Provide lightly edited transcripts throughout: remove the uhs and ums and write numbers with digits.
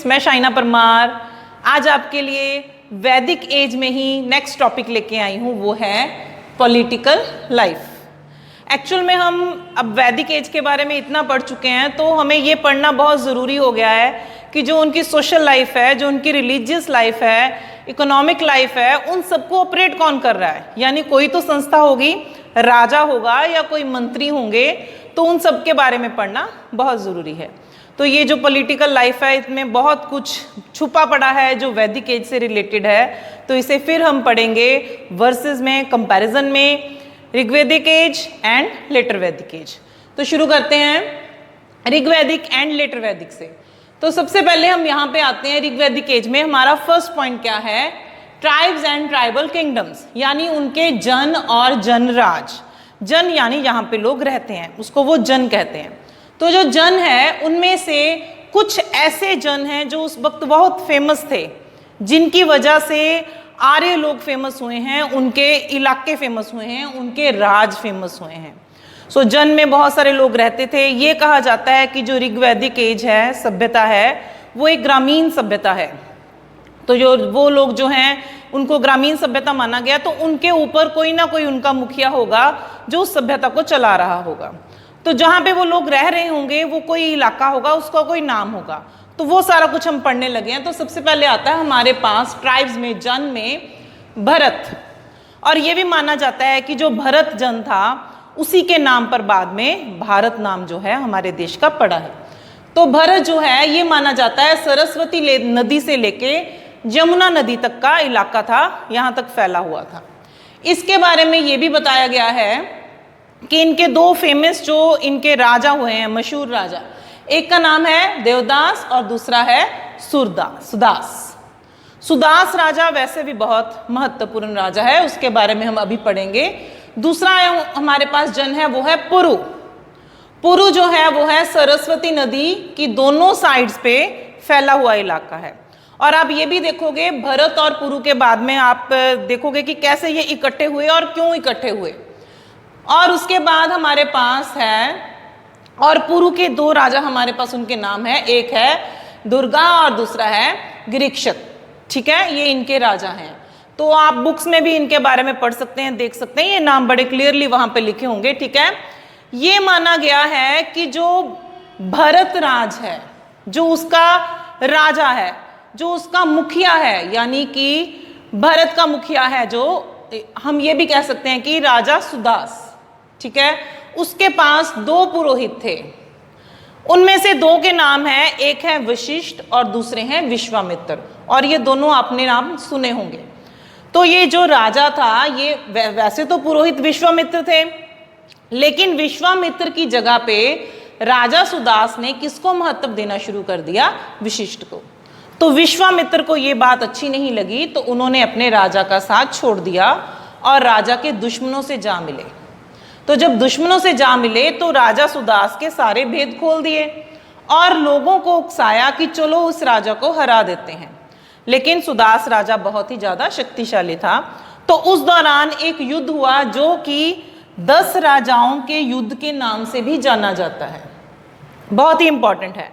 Students, मैं शाइना परमार आज आपके लिए वैदिक एज में ही नेक्स्ट टॉपिक लेके आई हूँ, वो है पॉलिटिकल लाइफ। एक्चुअल में हम अब वैदिक एज के बारे में इतना पढ़ चुके हैं तो हमें ये पढ़ना बहुत ज़रूरी हो गया है कि जो उनकी सोशल लाइफ है, जो उनकी रिलीजियस लाइफ है, इकोनॉमिक लाइफ है, उन सबको ऑपरेट कौन कर रहा है। यानी कोई तो संस्था होगी, राजा होगा या कोई मंत्री होंगे, तो उन सब के बारे में पढ़ना बहुत ज़रूरी है। तो ये जो पॉलिटिकल लाइफ है इसमें बहुत कुछ छुपा पड़ा है जो वैदिक एज से रिलेटेड है, तो इसे फिर हम पढ़ेंगे वर्सेस में, कंपैरिजन में, ऋग्वैदिक एज एंड लेटर वैदिक एज। तो शुरू करते हैं ऋग्वैदिक एंड लेटर वैदिक से। तो सबसे पहले हम यहाँ पे आते हैं ऋग्वैदिक एज में। हमारा फर्स्ट पॉइंट क्या है? ट्राइब्स एंड ट्राइबल किंगडम्स, यानी उनके जन और जनराज। जन यानी यहाँ पे लोग रहते हैं, उसको वो जन कहते हैं। तो जो जन है उनमें से कुछ ऐसे जन हैं जो उस वक्त बहुत फेमस थे, जिनकी वजह से आर्य लोग फेमस हुए हैं, उनके इलाके फेमस हुए हैं, उनके राज फेमस हुए हैं। सो जन में बहुत सारे लोग रहते थे। ये कहा जाता है कि जो ऋग्वैदिक एज है, सभ्यता है, वो एक ग्रामीण सभ्यता है। तो जो वो लोग जो हैं उनको ग्रामीण सभ्यता माना गया, तो उनके ऊपर कोई ना कोई उनका मुखिया होगा जो उस सभ्यता को चला रहा होगा। तो जहाँ पे वो लोग रह रहे होंगे वो कोई इलाका होगा, उसका कोई नाम होगा। तो वो सारा कुछ हम पढ़ने लगे हैं। तो सबसे पहले आता है हमारे पास ट्राइब्स में, जन में भरत। और ये भी माना जाता है कि जो भरत जन था उसी के नाम पर बाद में भारत नाम जो है हमारे देश का पड़ा है। तो भरत जो है ये माना जाता है सरस्वती नदी से लेके यमुना नदी तक का इलाका था, यहाँ तक फैला हुआ था। इसके बारे में ये भी बताया गया है कि इनके दो फेमस जो इनके राजा हुए हैं, मशहूर राजा, एक का नाम है देवदास और दूसरा है सुदास। सुदास राजा वैसे भी बहुत महत्वपूर्ण राजा है, उसके बारे में हम अभी पढ़ेंगे। दूसरा हमारे पास जन है वो है पुरु। पुरु जो है वो है सरस्वती नदी की दोनों साइड्स पे फैला हुआ इलाका है। और आप ये भी देखोगे भरत और पुरु के बाद में आप देखोगे कि कैसे ये इकट्ठे हुए और क्यों इकट्ठे हुए। और उसके बाद हमारे पास है, और पुरु के दो राजा हमारे पास, उनके नाम है, एक है दुर्गा और दूसरा है गिरिक्षक। ठीक है, ये इनके राजा हैं। तो आप बुक्स में भी इनके बारे में पढ़ सकते हैं, देख सकते हैं, ये नाम बड़े क्लियरली वहां पे लिखे होंगे। ठीक है, ये माना गया है कि जो भरत राज है, जो उसका राजा है, जो उसका मुखिया है, यानी कि भरत का मुखिया है, जो हम ये भी कह सकते हैं कि राजा सुदास। ठीक है, उसके पास दो पुरोहित थे। उनमें से दो के नाम है, एक है वशिष्ठ और दूसरे हैं विश्वामित्र। और ये दोनों आपने नाम सुने होंगे। तो ये जो राजा था, ये वैसे तो पुरोहित विश्वामित्र थे, लेकिन विश्वामित्र की जगह पे राजा सुदास ने किसको महत्व देना शुरू कर दिया? विशिष्ट को। तो विश्वामित्र को ये बात अच्छी नहीं लगी, तो उन्होंने अपने राजा का साथ छोड़ दिया और राजा के दुश्मनों से जा मिले। तो जब दुश्मनों से जा मिले तो राजा सुदास के सारे भेद खोल दिए और लोगों को उकसाया कि चलो उस राजा को हरा देते हैं। लेकिन सुदास राजा बहुत ही ज्यादा शक्तिशाली था। तो उस दौरान एक युद्ध हुआ जो कि 10 राजाओं के युद्ध के नाम से भी जाना जाता है, बहुत ही इंपॉर्टेंट है।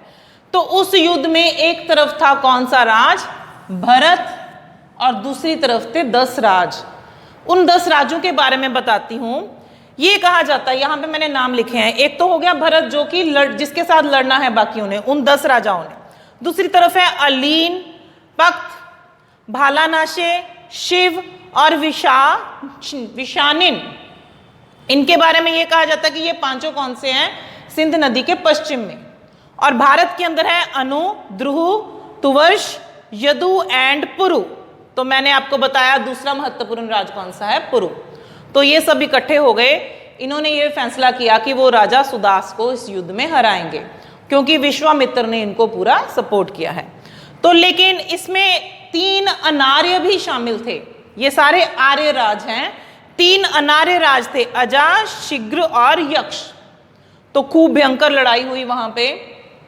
तो उस युद्ध में एक तरफ था कौन सा राज? भरत, और दूसरी तरफ थे 10 राज। उन 10 राजों के बारे में बताती हूं। ये कहा जाता है, यहाँ पे मैंने नाम लिखे हैं, एक तो हो गया भरत जो कि जिसके साथ लड़ना है बाकियों ने, उन 10 राजाओं ने। दूसरी तरफ है अलीन, पक्त, भालानाशे, शिव और विशानिन। इनके बारे में ये कहा जाता है कि ये पांचों कौन से हैं? सिंध नदी के पश्चिम में। और भारत के अंदर है अनु, द्रुहु, तुवर्ष, यदु एंड पुरु। तो मैंने आपको बताया दूसरा महत्वपूर्ण राज कौन सा है? पुरु। तो ये सब इकट्ठे हो गए। इन्होंने ये फैसला किया कि वो राजा सुदास को इस युद्ध में हराएंगे, क्योंकि विश्वामित्र ने इनको पूरा सपोर्ट किया है। तो लेकिन इसमें 3 अनार्य भी शामिल थे। ये सारे आर्य राज हैं, 3 अनार्य राज थे, अजा, शीघ्र और यक्ष। तो खूब भयंकर लड़ाई हुई वहां पे।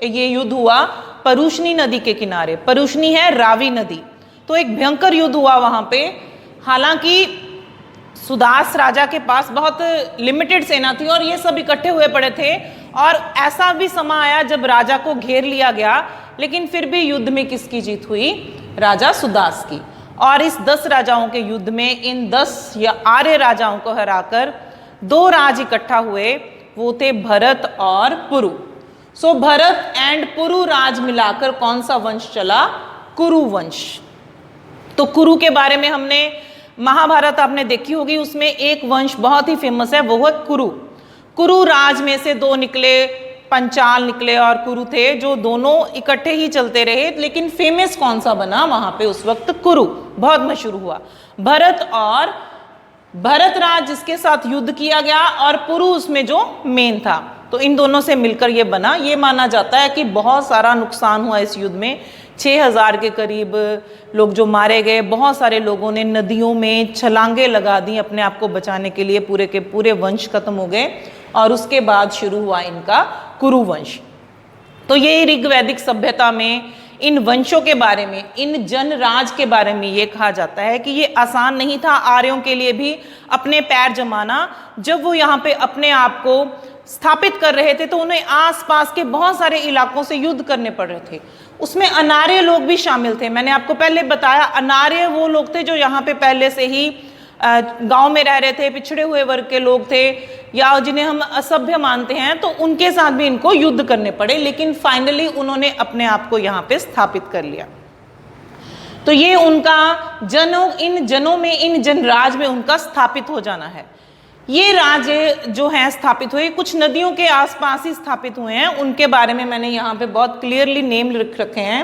ये युद्ध हुआ परुष्णी नदी के किनारे। परुष्णी है रावी नदी। तो एक भयंकर युद्ध हुआ वहां पे। हालांकि सुदास राजा के पास बहुत लिमिटेड सेना थी और ये सब इकट्ठे हुए पड़े थे। और ऐसा भी समय आया जब राजा को घेर लिया गया, लेकिन फिर भी युद्ध में किसकी जीत हुई? राजा सुदास की। और इस 10 राजाओं के युद्ध में इन 10 या आर्य राजाओं को हराकर 2 राज इकट्ठा हुए, वो थे भरत और पुरु। सो भरत एंड पुरु राज मिलाकर कौन सा वंश चला? कुरु वंश। तो कुरु के बारे में हमने महाभारत आपने देखी होगी, उसमें एक वंश बहुत ही फेमस है, वो है कुरु। कुरु राज में से 2 निकले, पंचाल निकले और कुरु थे, जो दोनों इकट्ठे ही चलते रहे। लेकिन फेमस कौन सा बना वहां पे उस वक्त? कुरु बहुत मशहूर हुआ। भरत और भरत राज जिसके साथ युद्ध किया गया और पुरु उसमें जो मेन था, तो इन दोनों से मिलकर ये बना। ये माना जाता है कि बहुत सारा नुकसान हुआ इस युद्ध में, 6000 के करीब लोग जो मारे गए, बहुत सारे लोगों ने नदियों में छलांगे लगा दी अपने आप को बचाने के लिए, पूरे के पूरे वंश खत्म हो गए और उसके बाद शुरू हुआ इनका कुरु वंश। तो ये ऋग्वैदिक सभ्यता में इन वंशों के बारे में, इन जनराज के बारे में ये कहा जाता है कि ये आसान नहीं था आर्यों के लिए भी अपने पैर जमाना। जब वो यहाँ पे अपने आप को स्थापित कर रहे थे तो उन्हें आसपास के बहुत सारे इलाकों से युद्ध करने पड़ रहे थे। उसमें अनार्य लोग भी शामिल थे। मैंने आपको पहले बताया, अनार्य वो लोग थे जो यहाँ पे पहले से ही गांव में रह रहे थे, पिछड़े हुए वर्ग के लोग थे, या जिन्हें हम असभ्य मानते हैं, तो उनके साथ भी इनको युद्ध करने पड़े। लेकिन फाइनली उन्होंने अपने आप को यहाँ पे स्थापित कर लिया। तो ये उनका इन जनों में, इन जनराज में उनका स्थापित हो जाना है। ये राज्य जो हैं स्थापित हुए कुछ नदियों के आसपास ही स्थापित हुए हैं। उनके बारे में मैंने यहाँ पे बहुत क्लियरली नेम लिख रखे हैं।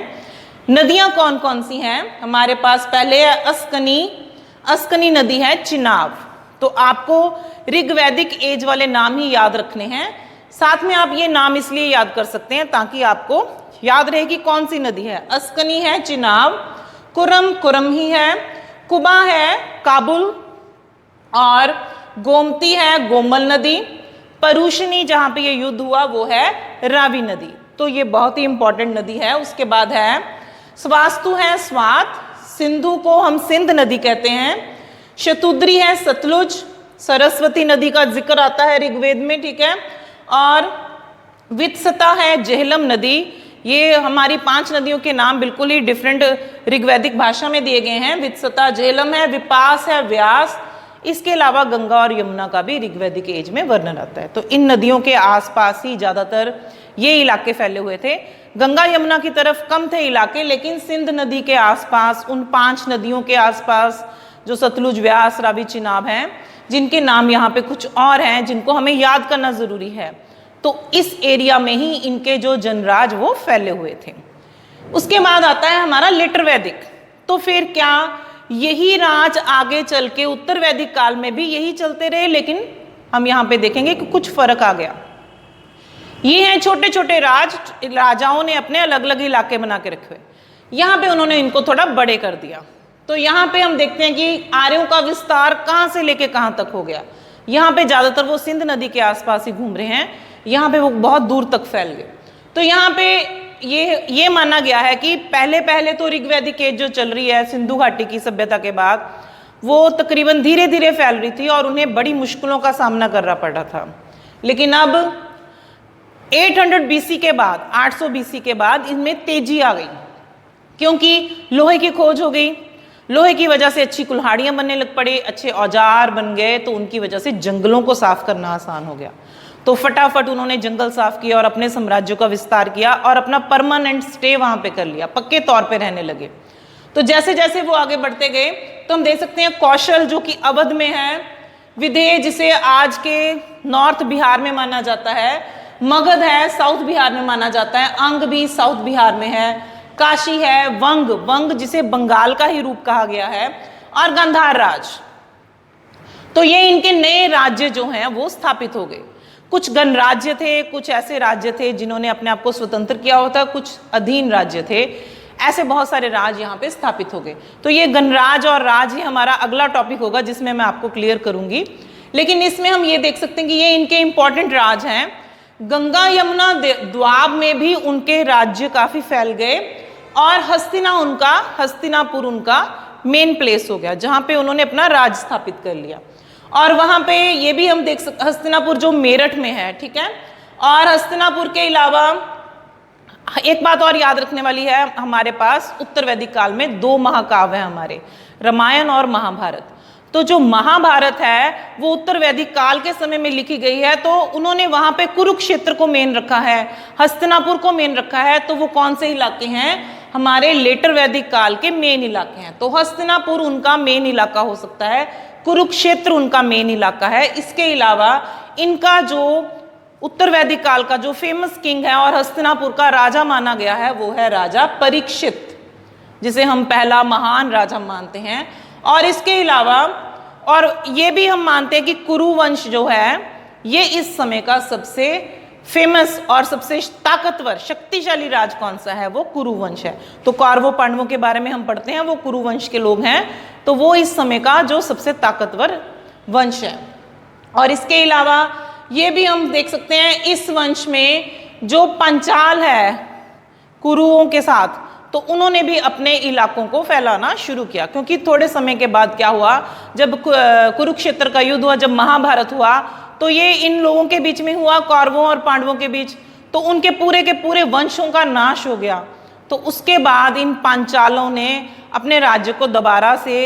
नदियां कौन कौन सी हैं हमारे पास? पहले है अस्कनी नदी है, चिनाब। तो आपको ऋग्वैदिक एज वाले नाम ही याद रखने हैं। साथ में आप ये नाम इसलिए याद कर सकते हैं ताकि आपको याद रहे कि कौन सी नदी है। अस्कनी है चिनाब, कुरम ही है, कुबा है काबुल, और गोमती है गोमल नदी, परुशनी जहां पे ये युद्ध हुआ वो है रावी नदी। तो ये बहुत ही इंपॉर्टेंट नदी है। उसके बाद है स्वास्तु है स्वात, सिंधु को हम सिंध नदी कहते हैं, शतुद्री है सतलुज, सरस्वती नदी का जिक्र आता है ऋग्वेद में, ठीक है, और वित्सता है झेलम नदी। ये हमारी 5 नदियों के नाम बिल्कुल ही डिफरेंट ऋग्वैदिक भाषा में दिए गए हैं। वित्सता झेलम है, विपास है व्यास। इसके अलावा गंगा और यमुना का भी ऋग्वैदिक एज में वर्णन आता है। तो इन नदियों के आसपास ही ज्यादातर ये इलाके फैले हुए थे। गंगा यमुना की तरफ कम थे इलाके, लेकिन सिंध नदी के आसपास, उन 5 नदियों के आसपास जो सतलुज व्यास रावी चिनाब हैं, जिनके नाम यहाँ पे कुछ और हैं जिनको हमें याद करना जरूरी है, तो इस एरिया में ही इनके जो जनराज वो फैले हुए थे। उसके बाद आता है हमारा लेटर वैदिक। तो फिर क्या यही राज आगे चल के उत्तर वैदिक काल में भी यही चलते रहे? लेकिन हम यहाँ पे देखेंगे कि कुछ फर्क आ गया। ये हैं छोटे छोटे राजाओं ने अपने अलग अलग इलाके बना के रखे हुए, यहाँ पे उन्होंने इनको थोड़ा बड़े कर दिया। तो यहाँ पे हम देखते हैं कि आर्यों का विस्तार कहाँ से लेके कहाँ तक हो गया। यहाँ पे ज्यादातर वो सिंध नदी के आसपास ही घूम रहे हैं, यहाँ पे वो बहुत दूर तक फैल गए। तो यहाँ पे ये माना गया है कि पहले तो ऋग्वैदिक एज जो चल रही है सिंधु घाटी की सभ्यता के बाद, वो तकरीबन धीरे धीरे फैल रही थी और उन्हें बड़ी मुश्किलों का सामना करना पड़ रहा था। लेकिन अब 800 BC के बाद, 800 BC के बाद इनमें तेजी आ गई, क्योंकि लोहे की खोज हो गई। लोहे की वजह से अच्छी कुल्हाड़ियां बनने लग पड़े, अच्छे औजार बन गए, तो उनकी वजह से जंगलों को साफ करना आसान हो गया। तो फटाफट उन्होंने जंगल साफ किया और अपने साम्राज्य का विस्तार किया और अपना परमानेंट स्टे वहां पे कर लिया, पक्के तौर पे रहने लगे। तो जैसे जैसे वो आगे बढ़ते गए, तो हम देख सकते हैं कौशल जो कि अवध में है, विदेह जिसे आज के नॉर्थ बिहार में माना जाता है, मगध है साउथ बिहार में माना जाता है, अंग भी साउथ बिहार में है, काशी है, वंग जिसे बंगाल का ही रूप कहा गया है, और गांधार राज। तो ये इनके नए राज्य जो हैं वो स्थापित हो गए। कुछ गणराज्य थे, कुछ ऐसे राज्य थे जिन्होंने अपने आप को स्वतंत्र किया होता, कुछ अधीन राज्य थे, ऐसे बहुत सारे राज यहाँ पे स्थापित हो गए। तो ये गणराज और राज ही हमारा अगला टॉपिक होगा जिसमें मैं आपको क्लियर करूंगी। लेकिन इसमें हम ये देख सकते हैं कि ये इनके इंपॉर्टेंट राज हैं। गंगा यमुना द्वाब में भी उनके राज्य काफी फैल गए और हस्तिनापुर उनका मेन प्लेस हो गया जहां पे उन्होंने अपना राज स्थापित कर लिया। और वहां पे ये भी हम देख सकते, हस्तिनापुर जो मेरठ में है, ठीक है, और हस्तिनापुर के अलावा एक बात और याद रखने वाली है, हमारे पास उत्तर वैदिक काल में 2 महाकाव्य हैं हमारे, रामायण और महाभारत। तो जो महाभारत है वो उत्तर वैदिक काल के समय में लिखी गई है, तो उन्होंने वहां पे कुरुक्षेत्र को मेन रखा है, हस्तिनापुर को मेन रखा है। तो वो कौन से इलाके हैं? हमारे लेटर वैदिक काल के मेन इलाके हैं। तो हस्तिनापुर उनका मेन इलाका हो सकता है, कुरुक्षेत्र उनका मेन इलाका है। इसके अलावा इनका जो उत्तर वैदिक काल का जो फेमस किंग है और हस्तिनापुर का राजा माना गया है वो है राजा परीक्षित, जिसे हम पहला महान राजा मानते हैं। और इसके अलावा और ये भी हम मानते हैं कि कुरु वंश जो है ये इस समय का सबसे फेमस और सबसे ताकतवर शक्तिशाली राज कौन सा है? वो कुरु वंश है। तो कौरवों पांडवों के बारे में हम पढ़ते हैं, वो कुरु वंश के लोग हैं, तो वो इस समय का जो सबसे ताकतवर वंश है। और इसके अलावा ये भी हम देख सकते हैं इस वंश में जो पंचाल है कुरुओं के साथ, तो उन्होंने भी अपने इलाकों को फैलाना शुरू किया, क्योंकि थोड़े समय के बाद क्या हुआ, जब कुरुक्षेत्र का युद्ध हुआ, जब महाभारत हुआ, तो ये इन लोगों के बीच में हुआ, कौरवों और पांडवों के बीच, तो उनके पूरे के पूरे वंशों का नाश हो गया। तो उसके बाद इन पांचालों ने अपने राज्य को दोबारा से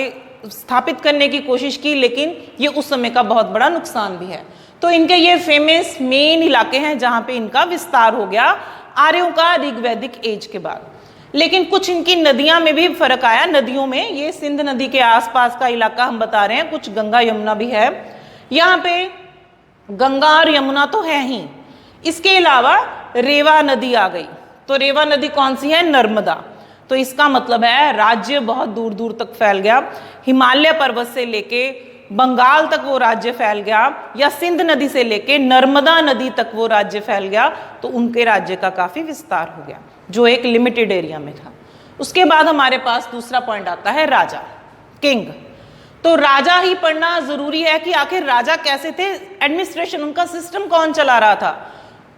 स्थापित करने की कोशिश की, लेकिन ये उस समय का बहुत बड़ा नुकसान भी है। तो इनके ये फेमस मेन इलाके हैं जहाँ पे इनका विस्तार हो गया आर्यों का ऋग्वैदिक एज के बाद। लेकिन कुछ इनकी नदियां में भी फर्क आया। नदियों में ये सिंध नदी के आसपास का इलाका हम बता रहे हैं, कुछ गंगा यमुना भी है। यहाँ पे गंगा और यमुना तो है ही, इसके अलावा रेवा नदी आ गई। तो रेवा नदी कौन सी है? नर्मदा। तो इसका मतलब है राज्य बहुत दूर दूर तक फैल गया, हिमालय पर्वत से लेके बंगाल तक वो राज्य फैल गया, या सिंध नदी से लेके नर्मदा नदी तक वो राज्य फैल गया। तो उनके राज्य का काफी विस्तार हो गया, जो एक लिमिटेड एरिया में था। उसके बाद हमारे पास दूसरा पॉइंट आता है राजा, किंग। तो राजा ही पढ़ना जरूरी है कि आखिर राजा कैसे थे, एडमिनिस्ट्रेशन उनका सिस्टम कौन चला रहा था।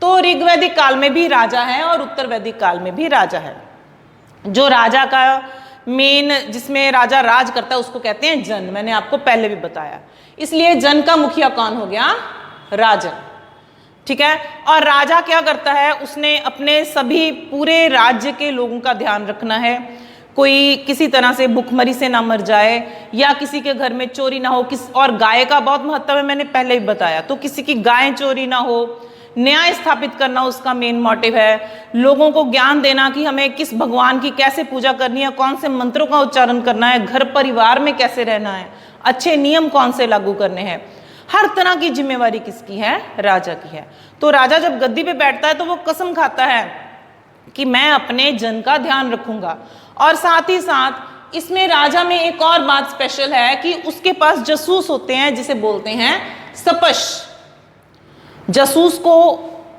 तो ऋग्वैदिक काल में भी राजा है और उत्तर वैदिक काल में भी राजा है। जो राजा का मेन, जिसमें राजा राज करता है, उसको कहते हैं जन। मैंने आपको पहले भी बताया, इसलिए जन का मुखिया कौन हो गया? राजन। ठीक है। और राजा क्या करता है? उसने अपने सभी पूरे राज्य के लोगों का ध्यान रखना है, कोई किसी तरह से भुखमरी से ना मर जाए, या किसी के घर में चोरी ना हो। और गाय का बहुत महत्व है, मैंने पहले ही बताया। तो किसी की गाय चोरी ना हो, न्याय स्थापित करना उसका मेन मोटिव है। लोगों को ज्ञान देना कि हमें किस भगवान की कैसे पूजा करनी है, कौन से मंत्रों का उच्चारण करना है, घर परिवार में कैसे रहना है, अच्छे नियम कौन से लागू करने हैं। हर तरह की जिम्मेवारी किसकी है? राजा की है। तो राजा जब गद्दी पे बैठता है तो वो कसम खाता है कि मैं अपने जन का ध्यान रखूंगा। और साथ ही साथ इसमें राजा में एक और बात स्पेशल है कि उसके पास जासूस होते हैं, जिसे बोलते हैं सपश। जासूस को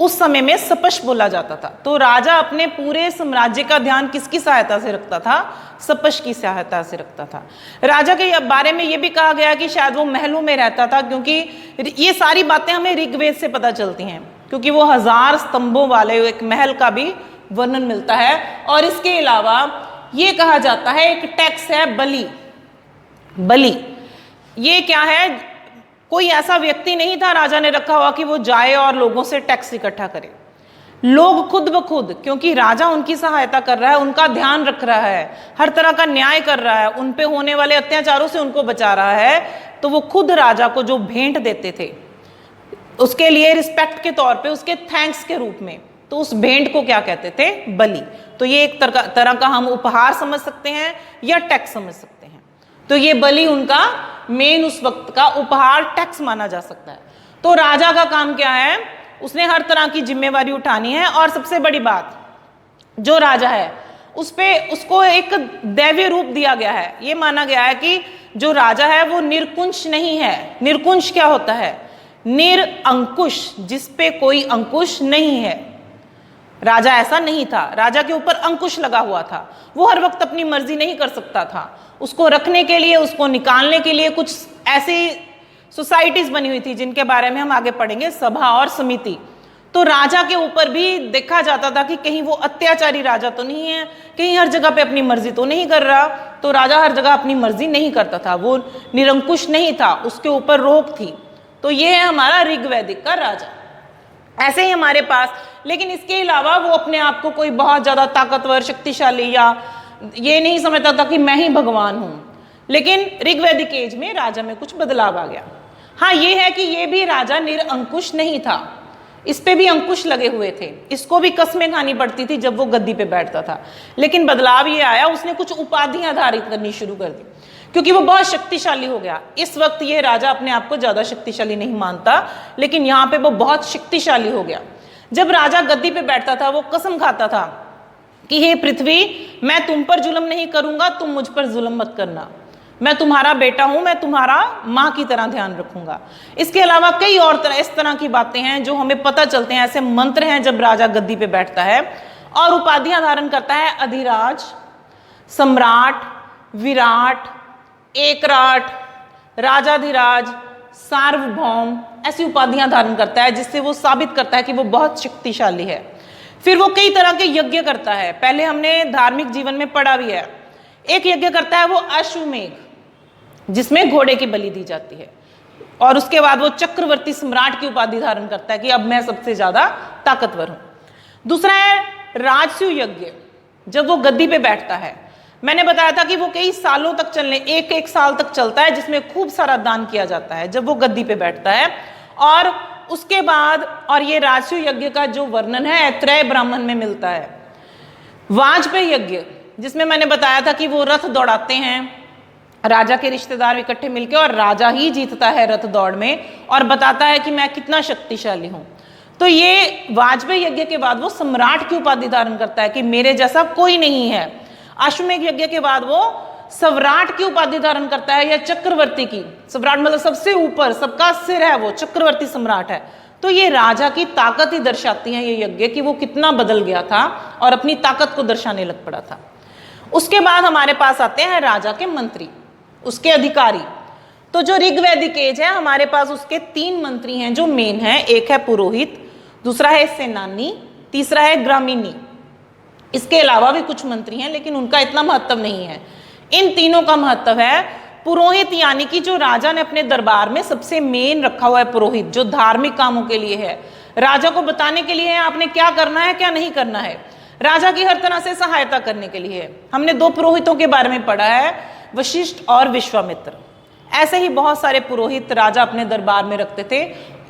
उस समय में सपश बोला जाता था। तो राजा अपने पूरे साम्राज्य का ध्यान किसकी सहायता से रखता था? सपश की सहायता से रखता था। राजा के बारे में यह भी कहा गया कि शायद वो महलों में रहता था, क्योंकि ये सारी बातें हमें ऋग्वेद से पता चलती हैं, क्योंकि वो 1000 स्तंभों वाले एक महल का भी वर्णन मिलता है। और इसके अलावा ये कहा जाता है एक टैक्स है बलि। बलि ये क्या है? कोई ऐसा व्यक्ति नहीं था राजा ने रखा हुआ कि वो जाए और लोगों से टैक्स इकट्ठा करे। लोग खुद ब खुद, क्योंकि राजा उनकी सहायता कर रहा है, उनका ध्यान रख रहा है, हर तरह का न्याय कर रहा है, उन पे होने वाले अत्याचारों से उनको बचा रहा है, तो वो खुद राजा को जो भेंट देते थे उसके लिए रिस्पेक्ट के तौर पे, उसके थैंक्स के रूप में, तो उस भेंट को क्या कहते थे? बलि। तो ये एक तरह का हम उपहार समझ सकते हैं या टैक्स समझ सकते हैं। तो ये बलि उनका मेन उस वक्त का उपहार, टैक्स माना जा सकता है। तो राजा का काम क्या है? उसने हर तरह की जिम्मेवारी उठानी है। और सबसे बड़ी बात, जो राजा है उसको एक दैवीय रूप दिया गया है। ये माना गया है कि जो राजा है वो निरकुंश नहीं है। निरकुंश क्या होता है? निरअंकुश, जिसपे कोई अंकुश नहीं है। राजा ऐसा नहीं था, राजा के ऊपर अंकुश लगा हुआ था। वो हर वक्त अपनी मर्जी नहीं कर सकता था। उसको रखने के लिए, उसको निकालने के लिए कुछ ऐसी सोसाइटीज बनी हुई थी जिनके बारे में हम आगे पढ़ेंगे, सभा और समिति। तो राजा के ऊपर भी देखा जाता था कि कहीं वो अत्याचारी राजा तो नहीं है, कहीं हर जगह पे अपनी मर्जी तो नहीं कर रहा। तो राजा हर जगह अपनी मर्जी नहीं करता था, वो निरंकुश नहीं था, उसके ऊपर रोक थी। तो ये है हमारा ऋग्वैदिक का राजा। ऐसे ही हमारे पास लेकिन इसके अलावा वो अपने आप को कोई बहुत ज़्यादा ताकतवर, शक्तिशाली या ये नहीं समझता था कि मैं ही भगवान हूँ। लेकिन ऋग्वैदिक एज में राजा में कुछ बदलाव आ गया। हाँ, ये है कि ये भी राजा निरंकुश नहीं था, इस पे भी अंकुश लगे हुए थे, इसको भी कस्में खानी पड़ती थी जब वो गद्दी पे बैठता था। लेकिन बदलाव ये आया, उसने कुछ उपाधियां धारित करनी शुरू कर दी, क्योंकि वो बहुत शक्तिशाली हो गया। इस वक्त ये राजा अपने आप को ज्यादा शक्तिशाली नहीं मानता, लेकिन यहाँ पे वो बहुत शक्तिशाली हो गया। जब राजा गद्दी पे बैठता था वो कसम खाता था कि हे पृथ्वी, मैं तुम पर जुल्म नहीं करूंगा, तुम मुझ पर जुल्म मत करना, मैं तुम्हारा बेटा हूं, मैं तुम्हारा माँ की तरह ध्यान रखूंगा। इसके अलावा कई और तरह इस तरह की बातें हैं जो हमें पता चलते हैं, ऐसे मंत्र हैं जब राजा गद्दी पे बैठता है। और उपाधियां धारण करता है, अधिराज, सम्राट, विराट, एकराट, राजाधिराज, सार्वभौम, ऐसी उपाधियां धारण करता है जिससे वो साबित करता है कि वो बहुत शक्तिशाली है। फिर वो कई तरह के यज्ञ करता है, पहले हमने धार्मिक जीवन में पढ़ा भी है। एक यज्ञ करता है वो अश्वमेघ, जिसमें घोड़े की बलि दी जाती है। और उसके बाद वो चक्रवर्ती सम्राट की उपाधि धारण करता है कि अब मैं सबसे ज्यादा ताकतवर हूं। दूसरा है राजसूय यज्ञ, जब वो गद्दी पे बैठता है। मैंने बताया था कि वो कई सालों तक चलने, एक साल तक चलता है, जिसमें खूब सारा दान किया जाता है जब वो गद्दी पे बैठता है। और उसके बाद, और ये राजसूय यज्ञ का जो वर्णन है ऐत्रेय ब्राह्मण में मिलता है। वाजपेयी यज्ञ, जिसमें मैंने बताया था कि वो रथ दौड़ाते हैं, राजा के रिश्तेदार इकट्ठे मिलकर, और राजा ही जीतता है रथ दौड़ में और बताता है कि मैं कितना शक्तिशाली हूं। तो ये वाजपेयी यज्ञ के बाद वो सम्राट की उपाधि धारण करता है कि मेरे जैसा कोई नहीं है। अश्वमेघ यज्ञ के बाद वो सम्राट की उपाधि धारण करता है, या चक्रवर्ती की। सम्राट मतलब सबसे ऊपर, सबका सिर है, वो चक्रवर्ती सम्राट है। तो ये राजा की ताकत ही दर्शाती है ये यज्ञ, कि वो कितना बदल गया था और अपनी ताकत को दर्शाने लग पड़ा था। उसके बाद हमारे पास आते हैं राजा के मंत्री, उसके अधिकारी। तो जो ऋग्वैदिक एज है, हमारे पास उसके 3 मंत्री हैं जो मेन हैं। एक है पुरोहित, दूसरा है सेनानी, तीसरा है ग्रामीणी। इसके अलावा भी कुछ मंत्री हैं, लेकिन उनका इतना महत्व नहीं है। इन तीनों का महत्व है। पुरोहित यानी कि जो राजा ने अपने दरबार में सबसे मेन रखा हुआ है पुरोहित, जो धार्मिक कामों के लिए है, राजा को बताने के लिए है आपने क्या करना है क्या नहीं करना है, राजा की हर तरह से सहायता करने के लिए है। हमने 2 पुरोहितों के बारे में पढ़ा है, वशिष्ठ और विश्वामित्र। ऐसे ही बहुत सारे पुरोहित राजा अपने दरबार में रखते थे।